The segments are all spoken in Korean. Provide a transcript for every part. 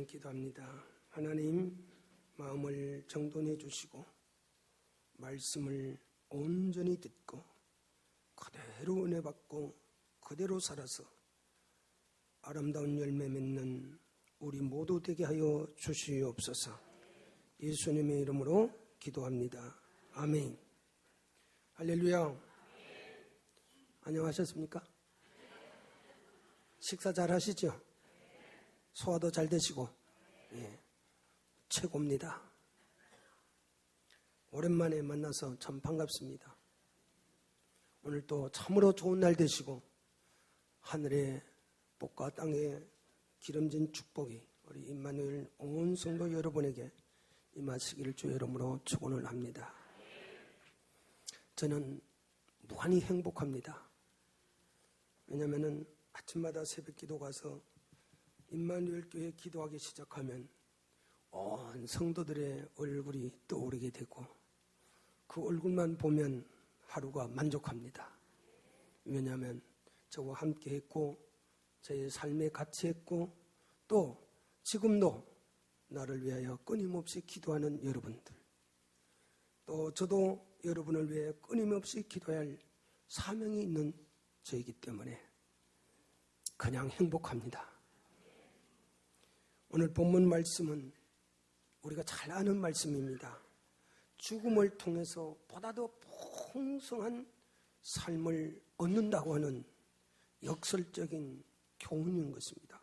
기도합니다. 하나님, 마음을 정돈해 주시고 말씀을 온전히 듣고 그대로 은혜 받고 그대로 살아서 아름다운 열매 맺는 우리 모두 되게 하여 주시옵소서. 예수님의 이름으로 기도합니다. 아멘. 할렐루야. 안녕하셨습니까? 식사 잘 하시죠? 소화도 잘 되시고, 예, 최고입니다. 오랜만에 만나서 참 반갑습니다. 오늘 또 참으로 좋은 날 되시고 하늘의 복과 땅의 기름진 축복이 우리 임마누엘 온 성도 여러분에게 임하시기를 주의 이름으로 축원을 합니다. 저는 무한히 행복합니다. 왜냐하면 아침마다 새벽 기도 가서 임마누엘 교회 기도하기 시작하면 온 성도들의 얼굴이 떠오르게 되고 그 얼굴만 보면 하루가 만족합니다. 왜냐하면 저와 함께 했고 저의 삶에 같이 했고 또 지금도 나를 위하여 끊임없이 기도하는 여러분들, 또 저도 여러분을 위해 끊임없이 기도해야 할 사명이 있는 저이기 때문에 그냥 행복합니다. 오늘 본문 말씀은 우리가 잘 아는 말씀입니다. 죽음을 통해서 보다 더 풍성한 삶을 얻는다고 하는 역설적인 교훈인 것입니다.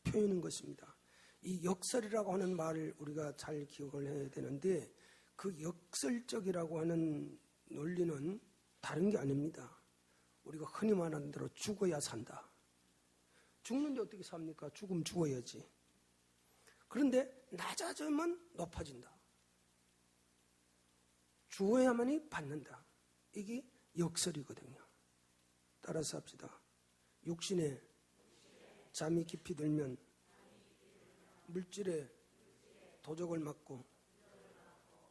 표현인 것입니다. 이 역설이라고 하는 말을 우리가 잘 기억을 해야 되는데 그 역설적이라고 하는 논리는 다른 게 아닙니다. 우리가 흔히 말하는 대로 죽어야 산다. 죽는데 어떻게 삽니까? 죽으면 죽어야지. 그런데 낮아지면 높아진다. 주어야만이 받는다. 이게 역설이거든요. 따라서 합시다. 육신에 잠이 깊이 들면 물질에 도적을 맞고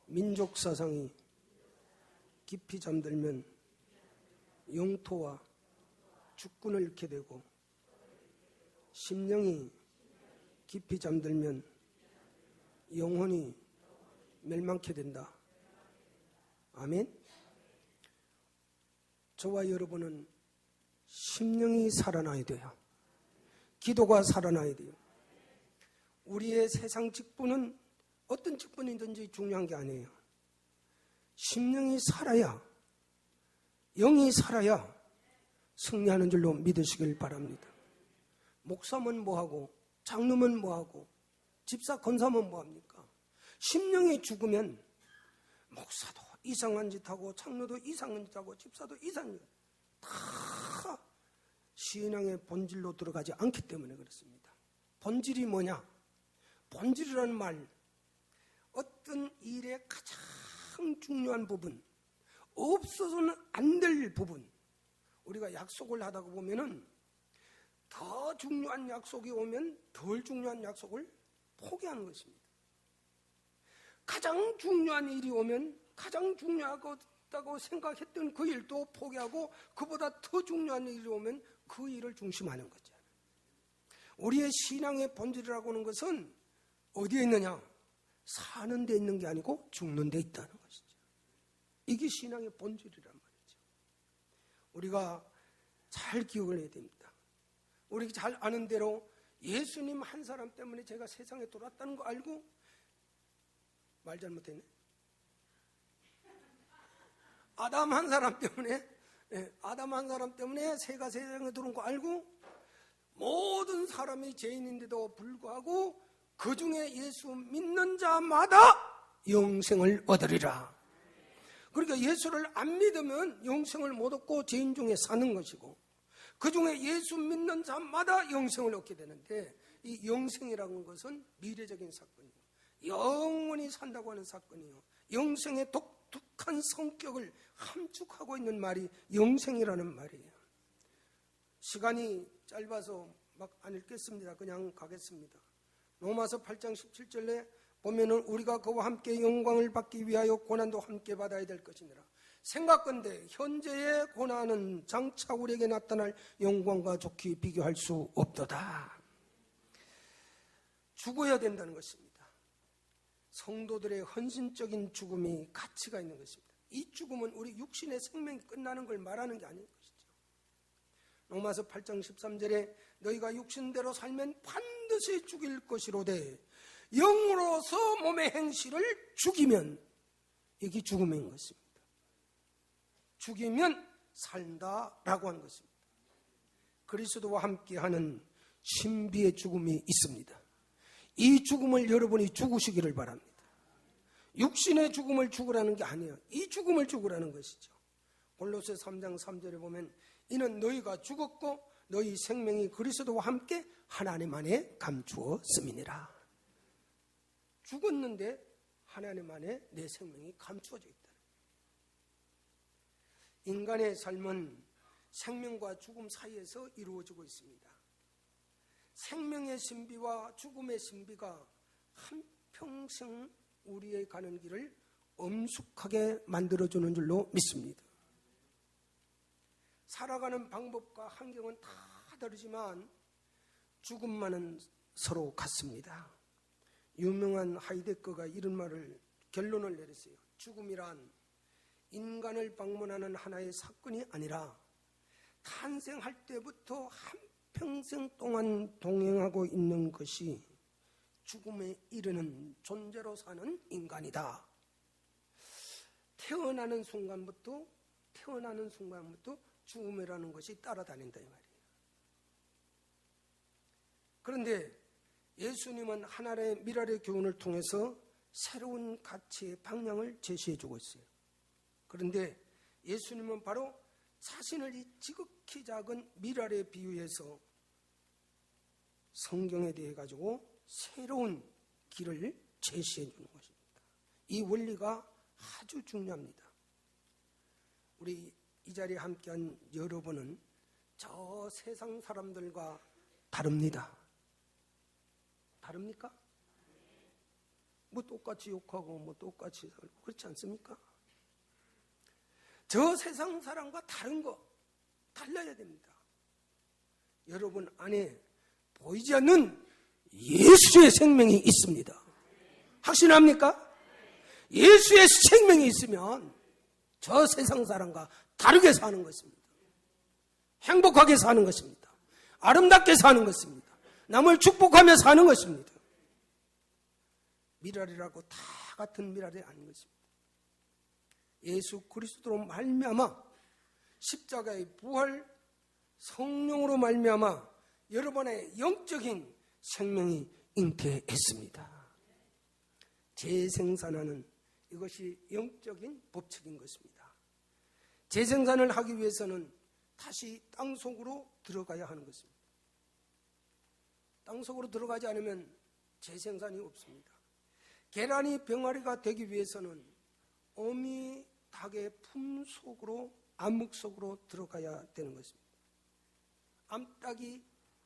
민족 사상이 깊이 잠들면 영토와 주권을 잃게 되고 심령이 깊이 잠들면 영혼이 멸망케 된다. 아멘. 저와 여러분은 심령이 살아나야 돼요. 기도가 살아나야 돼요. 우리의 세상 직분은 어떤 직분이든지 중요한 게 아니에요. 심령이 살아야, 영이 살아야 승리하는 줄로 믿으시길 바랍니다. 목사면 뭐하고 장로면 뭐하고 집사 권사면 뭐합니까? 심령이 죽으면 목사도 이상한 짓하고 장로도 이상한 짓하고 집사도 이상한 짓 다 신앙의 본질로 들어가지 않기 때문에 그렇습니다. 본질이 뭐냐? 본질이라는 말, 어떤 일의 가장 중요한 부분, 없어서는 안 될 부분, 우리가 약속을 하다 보면은 더 중요한 약속이 오면 덜 중요한 약속을 포기하는 것입니다. 가장 중요한 일이 오면 가장 중요하다고 생각했던 그 일도 포기하고 그보다 더 중요한 일이 오면 그 일을 중심하는 거죠. 우리의 신앙의 본질이라고 하는 것은 어디에 있느냐? 사는 데 있는 게 아니고 죽는 데 있다는 것이죠. 이게 신앙의 본질이란 말이죠. 우리가 잘 기억을 해야 됩니다. 우리 잘 아는 대로 예수님 한 사람 때문에 제가 세상에 돌아왔다는 거 알고 말 잘못했네. 아담 한 사람 때문에 새가 세상에 들어온 거 알고 모든 사람이 죄인인데도 불구하고 그 중에 예수 믿는 자마다 영생을 얻으리라. 그러니까 예수를 안 믿으면 영생을 못 얻고 죄인 중에 사는 것이고 그 중에 예수 믿는 자마다 영생을 얻게 되는데 이 영생이라는 것은 미래적인 사건이에요. 영원히 산다고 하는 사건이에요. 영생의 독특한 성격을 함축하고 있는 말이 영생이라는 말이에요. 시간이 짧아서 막 안 읽겠습니다. 그냥 가겠습니다. 로마서 8장 17절에 보면은 우리가 그와 함께 영광을 받기 위하여 고난도 함께 받아야 될 것이니라. 생각건대 현재의 고난은 장차 우리에게 나타날 영광과 좋게 비교할 수 없도다. 죽어야 된다는 것입니다. 성도들의 헌신적인 죽음이 가치가 있는 것입니다. 이 죽음은 우리 육신의 생명이 끝나는 걸 말하는 게 아닌 것이죠. 로마서 8장 13절에 너희가 육신대로 살면 반드시 죽일 것이로되 영으로서 몸의 행실을 죽이면, 이게 죽음인 것입니다. 죽이면 산다라고 하는 것입니다. 그리스도와 함께하는 신비의 죽음이 있습니다. 이 죽음을 여러분이 죽으시기를 바랍니다. 육신의 죽음을 죽으라는 게 아니에요. 이 죽음을 죽으라는 것이죠. 골로새 3장 3절에 보면 이는 너희가 죽었고 너희 생명이 그리스도와 함께 하나님 안에 감추었음이니라. 죽었는데 하나님 안에 내 생명이 감추어져 있다. 인간의 삶은 생명과 죽음 사이에서 이루어지고 있습니다. 생명의 신비와 죽음의 신비가 한평생 우리의 가는 길을 엄숙하게 만들어주는 줄로 믿습니다. 살아가는 방법과 환경은 다 다르지만 죽음만은 서로 같습니다. 유명한 하이데거가 이런 말을, 결론을 내렸어요. 죽음이란 인간을 방문하는 하나의 사건이 아니라 탄생할 때부터 한평생 동안 동행하고 있는 것이 죽음에 이르는 존재로 사는 인간이다. 태어나는 순간부터 죽음이라는 것이 따라다닌다 이 말이에요. 그런데 예수님은 하나의 미랄의 교훈을 통해서 새로운 가치의 방향을 제시해주고 있어요. 그런데 예수님은 바로 자신을 이 지극히 작은 미랄에 비유해서 성경에 대해 가지고 새로운 길을 제시해 주는 것입니다. 이 원리가 아주 중요합니다. 우리 이 자리에 함께한 여러분은 저 세상 사람들과 다릅니다. 다릅니까? 뭐 똑같이 욕하고 뭐 똑같이 살고 그렇지 않습니까? 저 세상 사람과 다른 거, 달라야 됩니다. 여러분 안에 보이지 않는 예수의 생명이 있습니다. 확신합니까? 예수의 생명이 있으면 저 세상 사람과 다르게 사는 것입니다. 행복하게 사는 것입니다. 아름답게 사는 것입니다. 남을 축복하며 사는 것입니다. 미랄이라고 다 같은 미랄이 아닌 것입니다. 예수 그리스도로 말미암아 십자가의 부활, 성령으로 말미암아 여러분의 영적인 생명이 잉태했습니다. 재생산하는 이것이 영적인 법칙인 것입니다. 재생산을 하기 위해서는 다시 땅속으로 들어가야 하는 것입니다. 땅속으로 들어가지 않으면 재생산이 없습니다. 계란이 병아리가 되기 위해서는 어미 닭의 품 속으로, 암흑 속으로 들어가야 되는 것입니다. 암탉이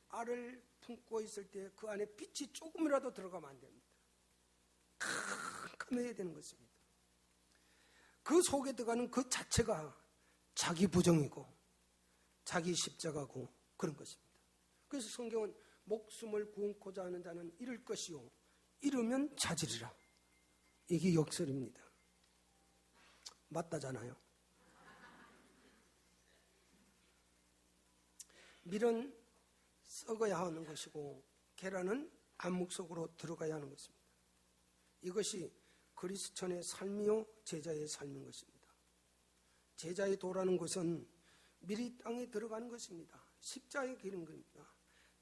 알을 품고 있을 때 그 안에 빛이 조금이라도 들어가면 안 됩니다. 캄캄해야 되는 것입니다. 그 속에 들어가는 그 자체가 자기 부정이고 자기 십자가고 그런 것입니다. 그래서 성경은 목숨을 구원코자 하는 자는 잃을 것이요 잃으면 찾으리라. 이게 역설입니다. 맞다잖아요. 밀은 썩어야 하는 것이고 계란은 암묵 속으로 들어가야 하는 것입니다. 이것이 그리스천의 삶이요 제자의 삶인 것입니다. 제자의 도라는 것은 미리 땅에 들어가는 것입니다. 십자의 길인 겁니다.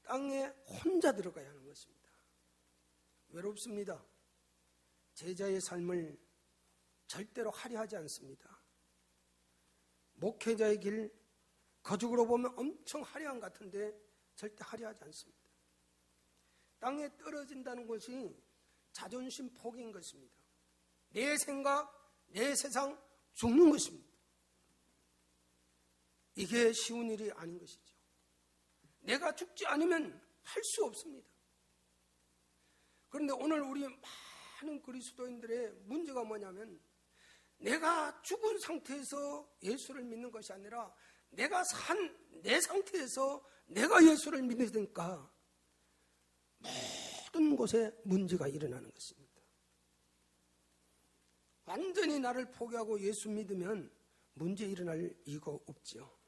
땅에 혼자 들어가야 하는 것입니다. 외롭습니다. 제자의 삶을 절대로 화려하지 않습니다. 목회자의 길, 거죽으로 보면 엄청 화려한 것 같은데 절대 화려하지 않습니다. 땅에 떨어진다는 것이 자존심 포기인 것입니다. 내 생각, 내 세상 죽는 것입니다. 이게 쉬운 일이 아닌 것이죠. 내가 죽지 않으면 할 수 없습니다. 그런데 오늘 우리 많은 그리스도인들의 문제가 뭐냐면 내가 죽은 상태에서 예수를 믿는 것이 아니라 내가 산 내 상태에서 내가 예수를 믿으니까 모든 곳에 문제가 일어나는 것입니다. 완전히 나를 포기하고 예수 믿으면 문제 일어날 이유가 없죠.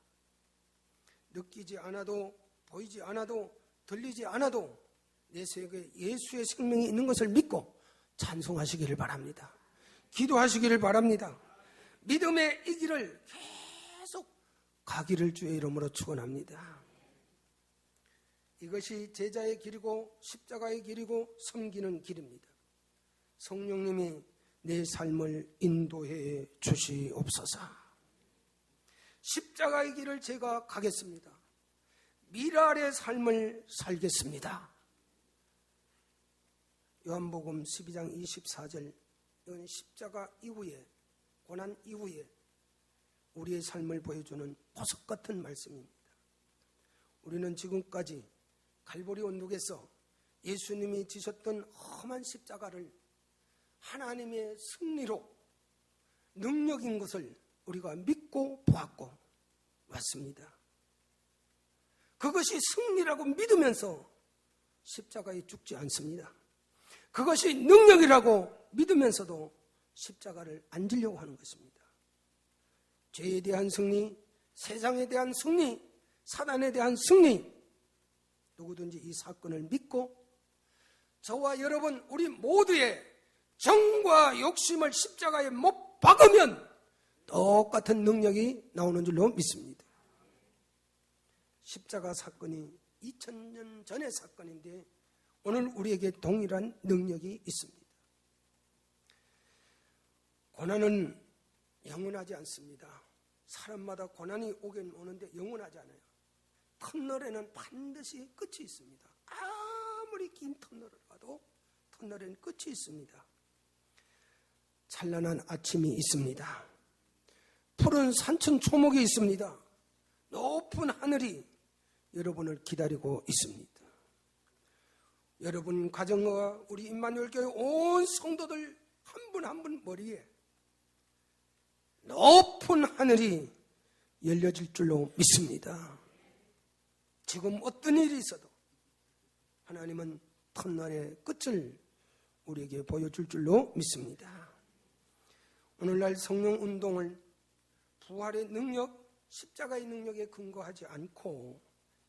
느끼지 않아도 보이지 않아도 들리지 않아도 내 속에 예수의 생명이 있는 것을 믿고 찬송하시기를 바랍니다. 기도하시기를 바랍니다. 믿음의 이 길을 계속 가기를 주의 이름으로 축원합니다. 이것이 제자의 길이고 십자가의 길이고 섬기는 길입니다. 성령님이 내 삶을 인도해 주시옵소서. 십자가의 길을 제가 가겠습니다. 미랄의 삶을 살겠습니다. 요한복음 12장 24절, 이건 십자가 이후에, 고난 이후에 우리의 삶을 보여주는 보석 같은 말씀입니다. 우리는 지금까지 갈보리 언덕에서 예수님이 지셨던 험한 십자가를 하나님의 승리로 능력인 것을 우리가 믿고 보았고 왔습니다. 그것이 승리라고 믿으면서 십자가에 죽지 않습니다. 그것이 능력이라고 믿으면서도 십자가를 안 지려고 하는 것입니다. 죄에 대한 승리, 세상에 대한 승리, 사단에 대한 승리, 누구든지 이 사건을 믿고 저와 여러분 우리 모두의 정과 욕심을 십자가에 못 박으면 똑같은 능력이 나오는 줄로 믿습니다. 십자가 사건이 2000년 전의 사건인데 오늘 우리에게 동일한 능력이 있습니다. 고난은 영원하지 않습니다. 사람마다 고난이 오긴 오는데 영원하지 않아요. 터널에는 반드시 끝이 있습니다. 아무리 긴 터널을 가도 터널에는 끝이 있습니다. 찬란한 아침이 있습니다. 푸른 산천 초목이 있습니다. 높은 하늘이 여러분을 기다리고 있습니다. 여러분 가정과 우리 임마누엘 교회 온 성도들 한 분 한 분 머리에 높은 하늘이 열려질 줄로 믿습니다. 지금 어떤 일이 있어도 하나님은 터널의 끝을 우리에게 보여줄 줄로 믿습니다. 오늘날 성령 운동을 부활의 능력, 십자가의 능력에 근거하지 않고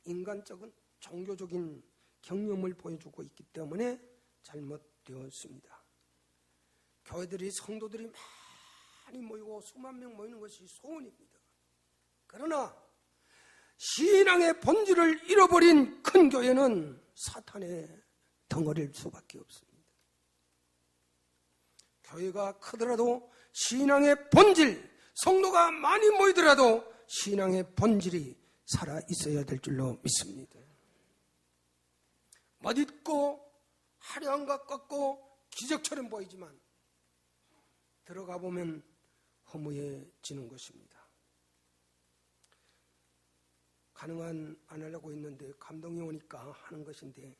인간적인 종교적인 경험을 보여주고 있기 때문에 잘못되었습니다. 교회들이 성도들이 많이 모이고 수만 명 모이는 것이 소원입니다. 그러나 신앙의 본질을 잃어버린 큰 교회는 사탄의 덩어리일 수밖에 없습니다. 교회가 크더라도 신앙의 본질, 성도가 많이 모이더라도 신앙의 본질이 살아 있어야 될 줄로 믿습니다. 멋있고 화려한 것 같고 기적처럼 보이지만 들어가 보면 허무해지는 것입니다. 가능한 안 하려고 했는데 감동이 오니까 하는 것인데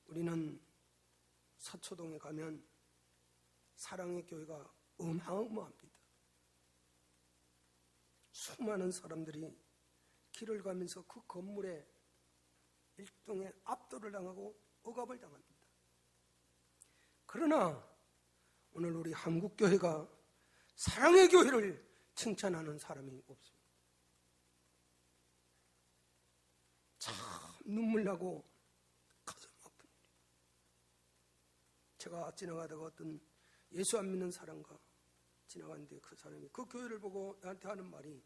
우리는 서초동에 가면 사랑의 교회가 어마어마합니다. 수많은 사람들이 길을 가면서 그 건물에 일종의 압도를 당하고 억압을 당합니다. 그러나 오늘 우리 한국교회가 사랑의 교회를 칭찬하는 사람이 없습니다. 참 눈물 나고 가슴 아픈 일이에요. 제가 지나가다가 어떤 예수 안 믿는 사람과 지나갔는데 그 사람이 그 교회를 보고 나한테 하는 말이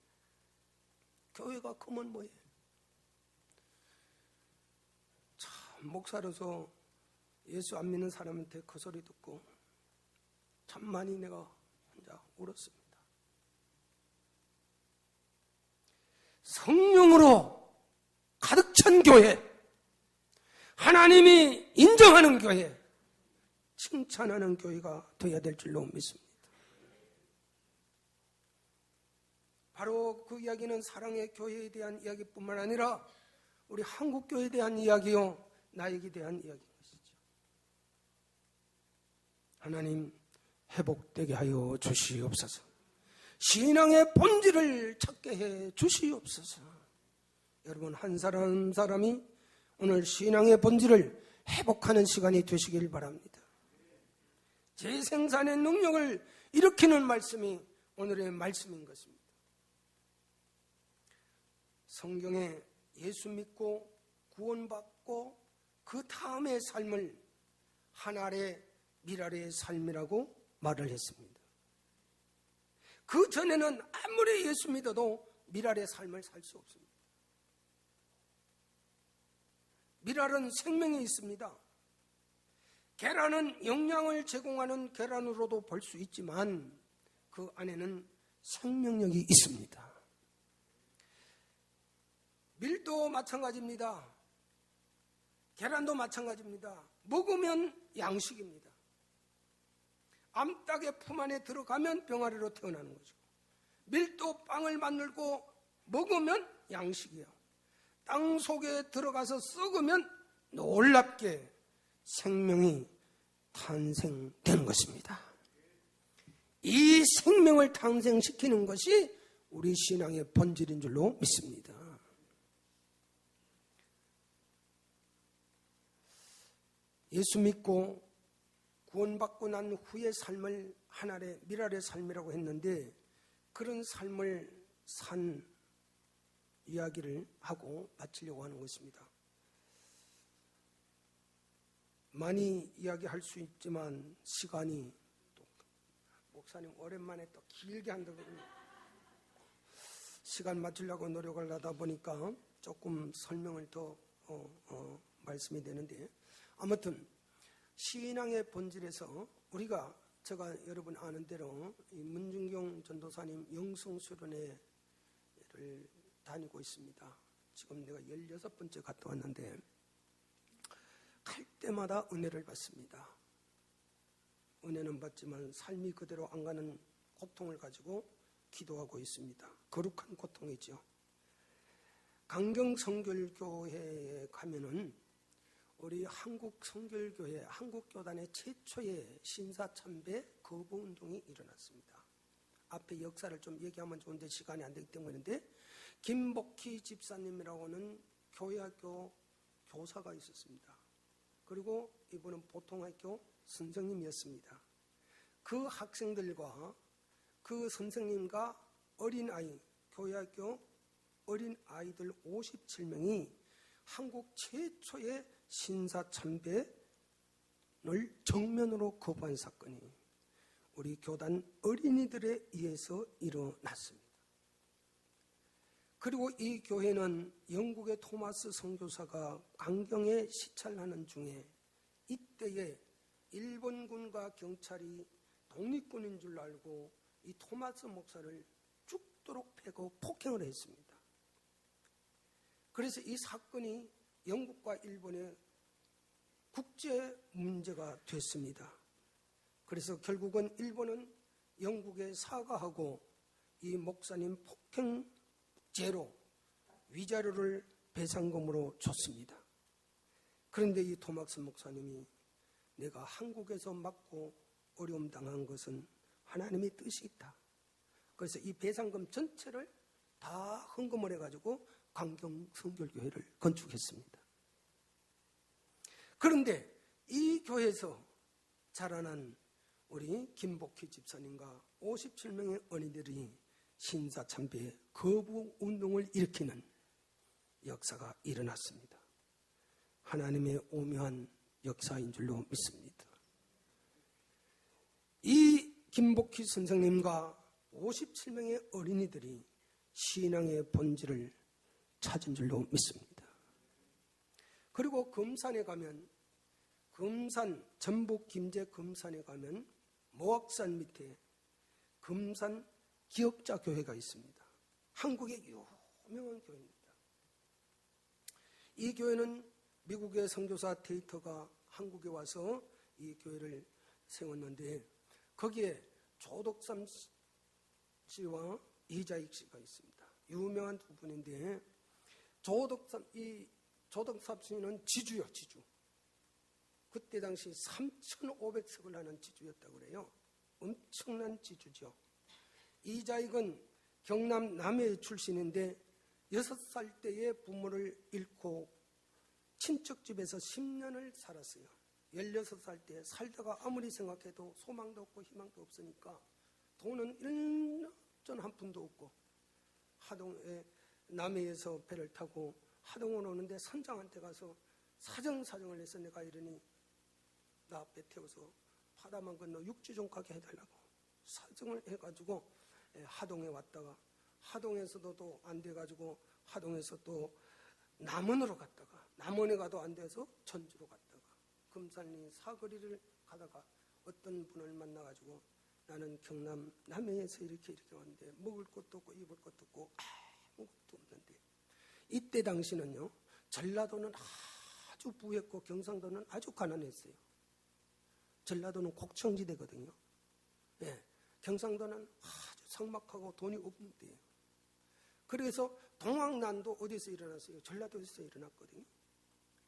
교회가 크면 뭐해? 참 목사로서 예수 안 믿는 사람한테 그 소리 듣고 참 많이 내가 혼자 울었습니다. 성령으로 가득 찬 교회, 하나님이 인정하는 교회, 칭찬하는 교회가 되어야 될 줄로 믿습니다. 바로 그 이야기는 사랑의 교회에 대한 이야기뿐만 아니라 우리 한국교회에 대한 이야기요, 나에게 대한 이야기인 것이죠. 하나님 회복되게 하여 주시옵소서. 신앙의 본질을 찾게 해 주시옵소서. 여러분 한 사람 한 사람이 오늘 신앙의 본질을 회복하는 시간이 되시길 바랍니다. 재생산의 능력을 일으키는 말씀이 오늘의 말씀인 것입니다. 성경에 예수 믿고 구원받고 그 다음의 삶을 한 알의 밀알의 삶이라고 말을 했습니다. 그 전에는 아무리 예수 믿어도 밀알의 삶을 살 수 없습니다. 밀알은 생명이 있습니다. 계란은 영양을 제공하는 계란으로도 볼 수 있지만 그 안에는 생명력이 있습니다. 밀도 마찬가지입니다. 계란도 마찬가지입니다. 먹으면 양식입니다. 암탉의 품 안에 들어가면 병아리로 태어나는 거죠. 밀도 빵을 만들고 먹으면 양식이에요. 땅 속에 들어가서 썩으면 놀랍게 생명이 탄생되는 것입니다. 이 생명을 탄생시키는 것이 우리 신앙의 본질인 줄로 믿습니다. 예수 믿고 구원받고 난 후의 삶을 한 알의 밀알의 삶이라고 했는데 그런 삶을 산 이야기를 하고 마치려고 하는 것입니다. 많이 이야기할 수 있지만 시간이 또 목사님 오랜만에 또 길게 한다거든요. 시간 맞추려고 노력을 하다 보니까 조금 설명을 더 말씀이 되는데 아무튼 신앙의 본질에서 우리가 제가 여러분 아는 대로 이 문중경 전도사님 영성수련회를 다니고 있습니다. 지금 내가 16번째 갔다 왔는데 갈 때마다 은혜를 받습니다. 은혜는 받지만 삶이 그대로 안 가는 고통을 가지고 기도하고 있습니다. 거룩한 고통이죠. 강경성결교회에 가면은 우리 한국성결교회, 한국교단의 최초의 신사참배 거부운동이 일어났습니다. 앞에 역사를 좀 얘기하면 좋은데 시간이 안 되기 때문인데 김복희 집사님이라고는 교회학교 교사가 있었습니다. 그리고 이분은 보통학교 선생님이었습니다. 그 학생들과 그 선생님과 어린아이, 교회학교 어린아이들 57명이 한국 최초의 신사참배를 정면으로 거부한 사건이 우리 교단 어린이들에 의해서 일어났습니다. 그리고 이 교회는 영국의 토마스 선교사가 강경에 시찰하는 중에 이때에 일본군과 경찰이 독립군인 줄 알고 이 토마스 목사를 죽도록 패고 폭행을 했습니다. 그래서 이 사건이 영국과 일본의 국제 문제가 됐습니다. 그래서 결국은 일본은 영국에 사과하고 이 목사님 폭행죄로 위자료를 배상금으로 줬습니다. 그런데 이 토마스 목사님이 내가 한국에서 맞고 어려움 당한 것은 하나님의 뜻이 있다. 그래서 이 배상금 전체를 다 헌금을 해가지고 강경성결교회를 건축했습니다. 그런데 이 교회에서 자라난 우리 김복희 집사님과 57명의 어린이들이 신사참배의 거부운동을 일으키는 역사가 일어났습니다. 하나님의 오묘한 역사인 줄로 믿습니다. 이 김복희 선생님과 57명의 어린이들이 신앙의 본질을 찾은 줄로 믿습니다. 그리고 금산에 가면 전북 김제 금산에 가면 모악산 밑에 금산 기억자 교회가 있습니다. 한국의 유명한 교회입니다. 이 교회는 미국의 선교사 테이터가 한국에 와서 이 교회를 세웠는데 거기에 조덕삼 씨와 이자익 씨가 있습니다. 유명한 두 분인데 조덕삼 씨는 지주요, 지주. 그때 당시 3,500석을 하는 지주였다고 그래요. 엄청난 지주죠. 이자익은 경남 남해 출신인데 6살 때에 부모를 잃고 친척집에서 10년을 살았어요. 16살 때 살다가 아무리 생각해도 소망도 없고 희망도 없으니까 돈은 1전 한 푼도 없고 하동에 남해에서 배를 타고 하동을 오는데 선장한테 가서 사정을 해서 내가 이러니 나 배 태워서 바다만 건너 육지좀 가게 해달라고 사정을 해가지고 하동에 왔다가 하동에서도 또 안 돼가지고 하동에서 또 남원으로 갔다가 남원에 가도 안 돼서 전주로 갔다가 금산리 사거리를 가다가 어떤 분을 만나가지고 나는 경남 남해에서 이렇게 왔는데 먹을 것도 없고 입을 것도 없고 아무것도 없는데 이때 당시는요 전라도는 아주 부했고 경상도는 아주 가난했어요. 전라도는 곡청지대거든요. 예, 경상도는 아주 삭막하고 돈이 없는 데예요. 그래서 동학난도 어디서 일어났어요? 전라도에서 일어났거든요.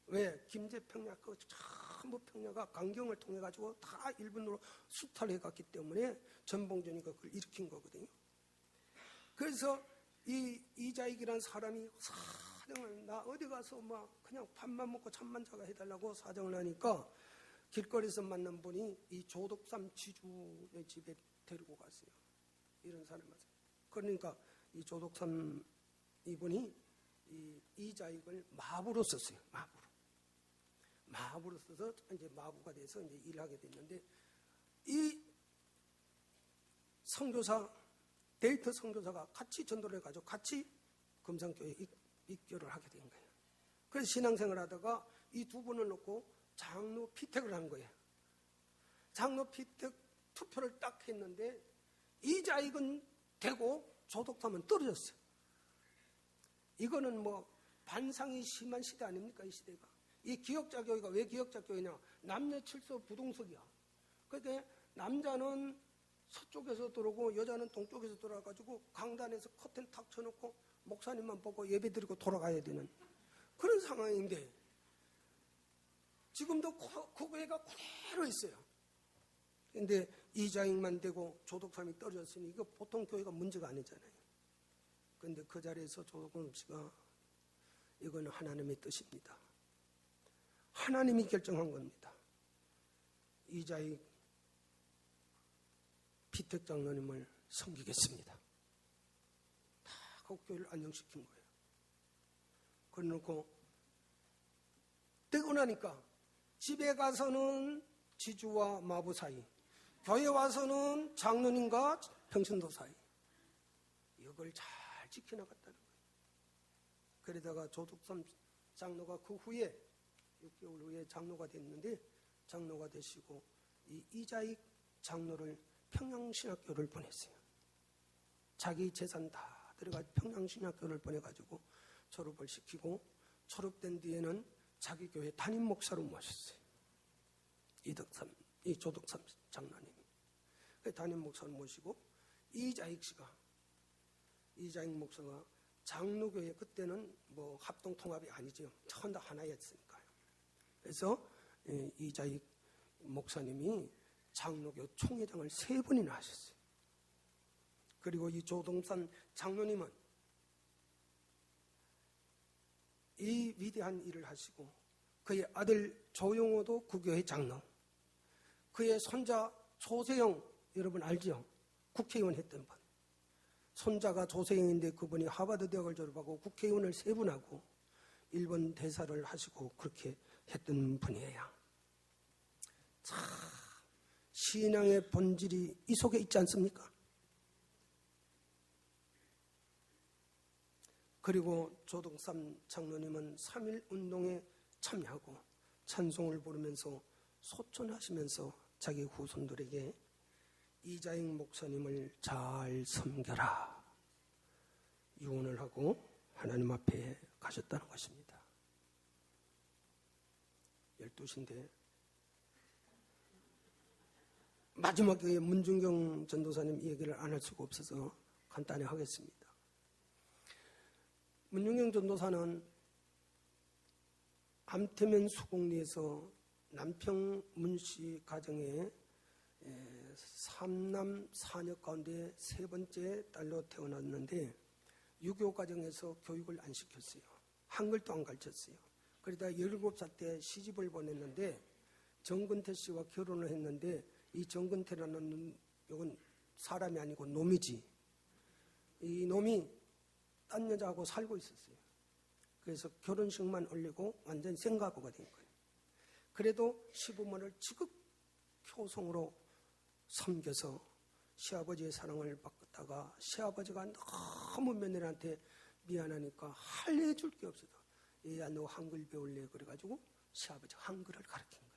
왜? 김제평야 그 전부 평야가 강경을 통해 가지고 다 일본으로 수탈해 갔기 때문에 전봉준이가 그걸 일으킨 거거든요. 그래서 이 이자익이라는 사람이 사정을 나 어디 가서 막 그냥 밥만 먹고 잠만 자가 해달라고 사정을 하니까 길거리에서 만난 분이 이 조덕삼 지주의 집에 데리고 갔어요. 이런 사람을. 그러니까 이 조덕삼 이분이 이 이자익을 마부로 썼어요. 마부로 써서 이제 마부가 돼서 이제 일하게 됐는데 이 선교사 데이터 선교사가 같이 전도를 해가지고 같이 금산교회에 입교를 하게 된 거예요. 그래서 신앙생활 하다가 이 두 분을 놓고 장로 피택을 한 거예요. 장로 피택 투표를 딱 했는데 이자익은 되고 조덕삼은 떨어졌어요. 이거는 뭐 반상이 심한 시대 아닙니까? 이 시대가. 이 기역자 교회가 왜 기역자 교회냐? 남녀 칠서 부동석이야. 그러니까 남자는 서쪽에서 들어오고 여자는 동쪽에서 들어와가지고 강단에서 커튼 탁 쳐놓고 목사님만 보고 예배 드리고 돌아가야 되는 그런 상황인데 지금도 그 교회가 그대로 있어요. 근데 이자익만 되고 조덕삼이 떨어졌으니 이거 보통 교회가 문제가 아니잖아요. 근데 그 자리에서 조덕삼 씨가 이거는 하나님의 뜻입니다. 하나님이 결정한 겁니다. 이자익 피택 장로님을 섬기겠습니다. 다 그 교회를 안정시킨 거예요. 그래놓고 되고 나니까 집에 가서는 지주와 마부 사이, 교회 와서는 장로님과 평신도 사이, 이걸 잘 지켜나갔다는 거예요. 그러다가 조덕삼 장로가 그 후에 6개월 후에 장로가 됐는데 장로가 되시고 이 이자익 장로를 평양신학교를 보냈어요. 자기 재산 다 들어가 평양신학교를 보내가지고 졸업을 시키고 졸업된 뒤에는 자기 교회 담임 목사로 모셨어요. 이 조덕삼 장로님이. 담임 목사를 모시고 이자익 목사가 장로교회 그때는 뭐 합동통합이 아니죠. 전부 하나였으니까요. 그래서 이자익 목사님이 장로교 총회장을 3번이나 하셨어요. 그리고 이 조동산 장로님은 이 위대한 일을 하시고 그의 아들 조용호도 그 교회 장로, 그의 손자 조세영 여러분 알죠? 국회의원 했던 분. 손자가 조세영인데 그분이 하버드 대학을 졸업하고 국회의원을 3분 하고 일본 대사를 하시고 그렇게 했던 분이에요. 참 신앙의 본질이 이 속에 있지 않습니까? 그리고 조덕삼 장로님은 3.1 운동에 참여하고 찬송을 부르면서 소천하시면서 자기 후손들에게 이자익 목사님을 잘 섬겨라 유언을 하고 하나님 앞에 가셨다는 것입니다. 12시인데 마지막에 문중경 전도사님 얘기를 안 할 수가 없어서 간단히 하겠습니다. 문중경 전도사는 암태면 수곡리에서 남평 문씨 가정에 3남 4녀 가운데 3번째 딸로 태어났는데 유교 과정에서 교육을 안 시켰어요. 한글도 안 가르쳤어요. 그러다 17살 때 시집을 보냈는데 정근태 씨와 결혼을 했는데 이 정근태라는 이건 사람이 아니고 놈이지. 이 놈이 딴 여자하고 살고 있었어요. 그래서 결혼식만 올리고 완전 생가부가 된 거예요. 그래도 시부모를 지극효성으로 섬겨서 시아버지의 사랑을 받다가 시아버지가 너무 며느리한테 미안하니까 알려줄 게 없어서 얘야 너 한글 배울래 그래가지고 시아버지가 한글을 가르친 거예요.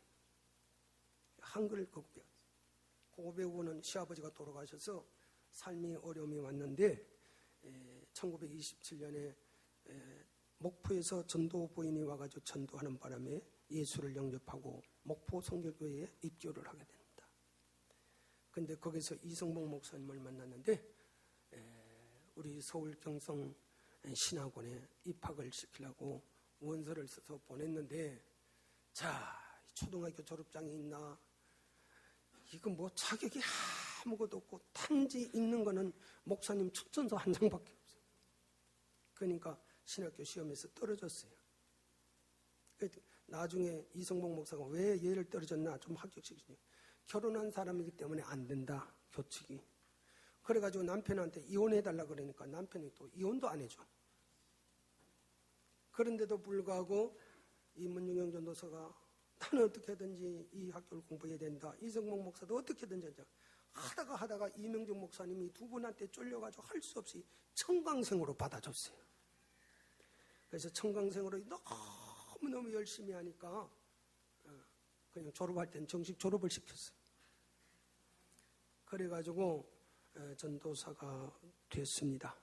한글을 그거 배웠어요. 그거 배우고는 시아버지가 돌아가셔서 삶이 어려움이 왔는데 1927년에 목포에서 전도 부인이 와가지고 전도하는 바람에 예수를 영접하고 목포 성결교회에 입교를 하게 됩니다. 근데 거기서 이성봉 목사님을 만났는데 우리 서울 경성 신학원에 입학을 시키려고 원서를 써서 보냈는데 자, 초등학교 졸업장이 있나? 이거 뭐 자격이 아무것도 없고 단지 있는 거는 목사님 추천서 한 장밖에 없어요. 그러니까 신학교 시험에서 떨어졌어요. 나중에 이성봉 목사가 왜 얘를 떨어졌나 좀 합격시키죠. 결혼한 사람이기 때문에 안 된다, 교칙이. 그래가지고 남편한테 이혼해달라 그러니까 남편이 또 이혼도 안 해줘. 그런데도 불구하고 이 문중영 전도사가 나는 어떻게든지 이 학교를 공부해야 된다. 이성봉 목사도 어떻게든지 하자. 하다가 이명정 목사님이 두 분한테 쫄려가지고 할 수 없이 청강생으로 받아줬어요. 그래서 청강생으로 너무너무 열심히 하니까 그냥 졸업할 땐 정식 졸업을 시켰어요. 그래가지고 전도사가 됐습니다.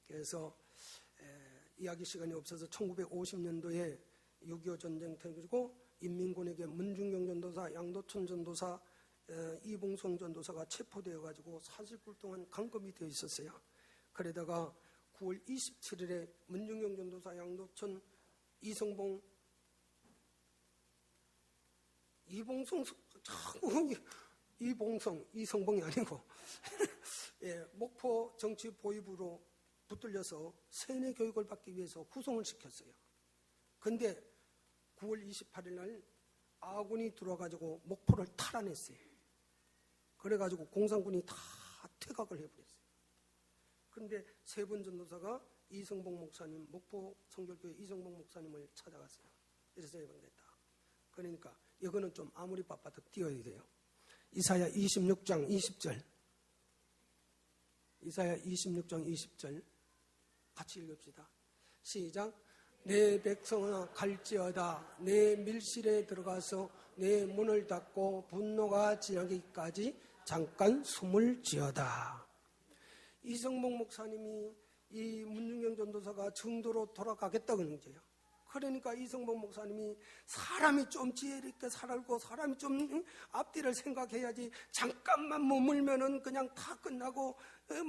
그래서 이야기 시간이 없어서 1950년도에 6.25 전쟁 터지고 인민군에게 문중영 전도사, 양도천 전도사, 이봉성 전도사가 체포되어가지고 40일 동안 감금이 되어 있었어요. 그러다가 9월 27일에 문중영 전도사, 양도천, 이성봉, 이성봉이 아니고 목포 정치 보위부로 붙들려서 세뇌 교육을 받기 위해서 후송을 시켰어요. 근데 9월 28일 날 아군이 들어와가지고 목포를 탈환했어요. 그래가지고 공산군이 다 퇴각을 해버렸어요. 그런데 세 분 전도사가 이성봉 목사님, 목포 성결교회 이성봉 목사님을 찾아갔어요. 이래서 예방됐다. 그러니까 이거는 좀 아무리 바빠도 띄워야 돼요. 이사야 26장 20절. 이사야 26장 20절 같이 읽읍시다. 시작. 내 백성아 갈지어다. 내 밀실에 들어가서 내 문을 닫고 분노가 지나기까지 잠깐 숨을 지어다. 이성봉 목사님이 이 문중영 전도사가 정도로 돌아가겠다는 거예요. 그러니까 이성봉 목사님이 사람이 좀 지혜 있게 살고 사람이 좀 앞뒤를 생각해야지 잠깐만 머물면은 그냥 다 끝나고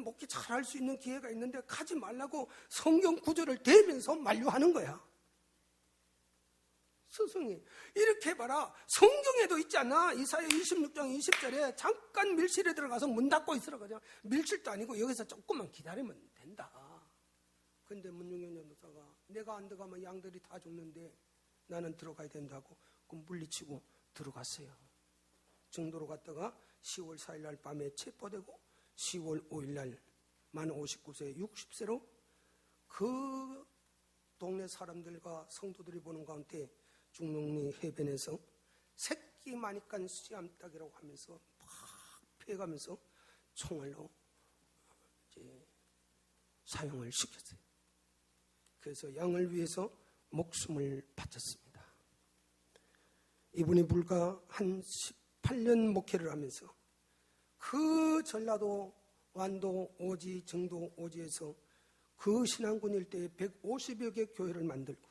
목회 잘할 수 있는 기회가 있는데 가지 말라고 성경 구절을 대면서 만류하는 거야. 스승이 이렇게 봐라. 성경에도 있지 않나? 이사야 26장 20절에 잠깐 밀실에 들어가서 문 닫고 있으라 그러잖아. 밀실도 아니고 여기서 조금만 기다리면 된다. 근데 문중영 전도사가 내가 안 들어가면 양들이 다 죽는데 나는 들어가야 된다고 그럼 물리치고 들어갔어요. 정도로 갔다가 10월 4일 날 밤에 체포되고 10월 5일 날 만 59세 60세로 그 동네 사람들과 성도들이 보는 가운데 중릉리 해변에서 새끼 마니깐 씨암탉이라고 하면서 막 패가면서 총알로 이제 사용을 시켰어요. 그래서 양을 위해서 목숨을 바쳤습니다. 이분이 불과 한 18년 목회를 하면서 그 전라도, 완도, 오지, 정도, 오지에서 그 신안군 일대에 150여 개 교회를 만들고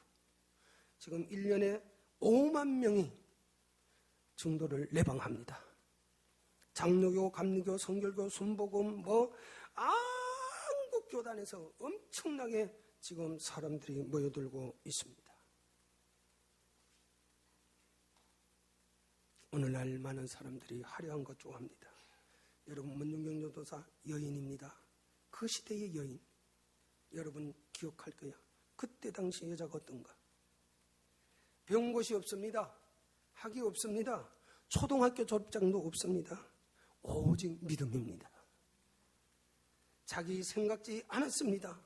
지금 1년에 5만 명이 증도를 내방합니다. 장로교, 감리교, 성결교, 순복음 한국 교단에서 엄청나게 지금 사람들이 모여들고 있습니다. 오늘날 많은 사람들이 화려한 것 좋아합니다. 여러분 문중영 전도사 여인입니다. 그 시대의 여인. 여러분 기억할 거야. 그때 당시 여자가 어떤가? 배운 것이 없습니다. 학위 없습니다. 초등학교 졸업장도 없습니다. 오직 믿음입니다. 자기 생각지 않았습니다.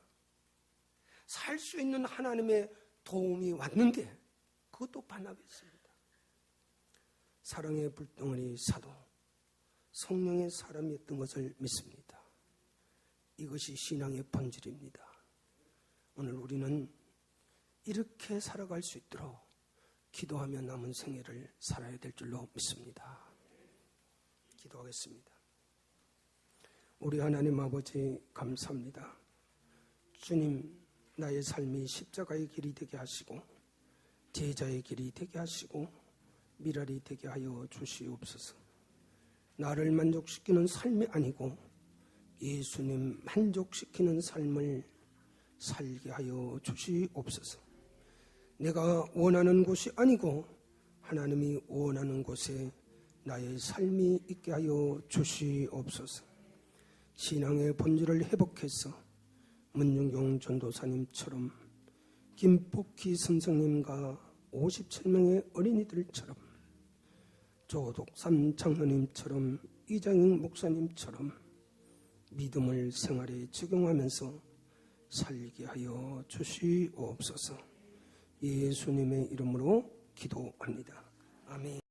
살 수 있는 하나님의 도움이 왔는데 그것도 반납했습니다. 사랑의 불덩어리 사도, 성령의 사람이었던 것을 믿습니다. 이것이 신앙의 본질입니다. 오늘 우리는 이렇게 살아갈 수 있도록 기도하며 남은 생애를 살아야 될 줄로 믿습니다. 기도하겠습니다. 우리 하나님 아버지 감사합니다. 주님, 나의 삶이 십자가의 길이 되게 하시고 제자의 길이 되게 하시고 미랄이 되게 하여 주시옵소서. 나를 만족시키는 삶이 아니고 예수님 만족시키는 삶을 살게 하여 주시옵소서. 내가 원하는 곳이 아니고 하나님이 원하는 곳에 나의 삶이 있게 하여 주시옵소서. 신앙의 본질을 회복해서 문윤경 전도사님처럼 김복희 선생님과 57명의 어린이들처럼 조독삼 장로님처럼 이장익 목사님처럼 믿음을 생활에 적용하면서 살게 하여 주시옵소서. 예수님의 이름으로 기도합니다. 아멘.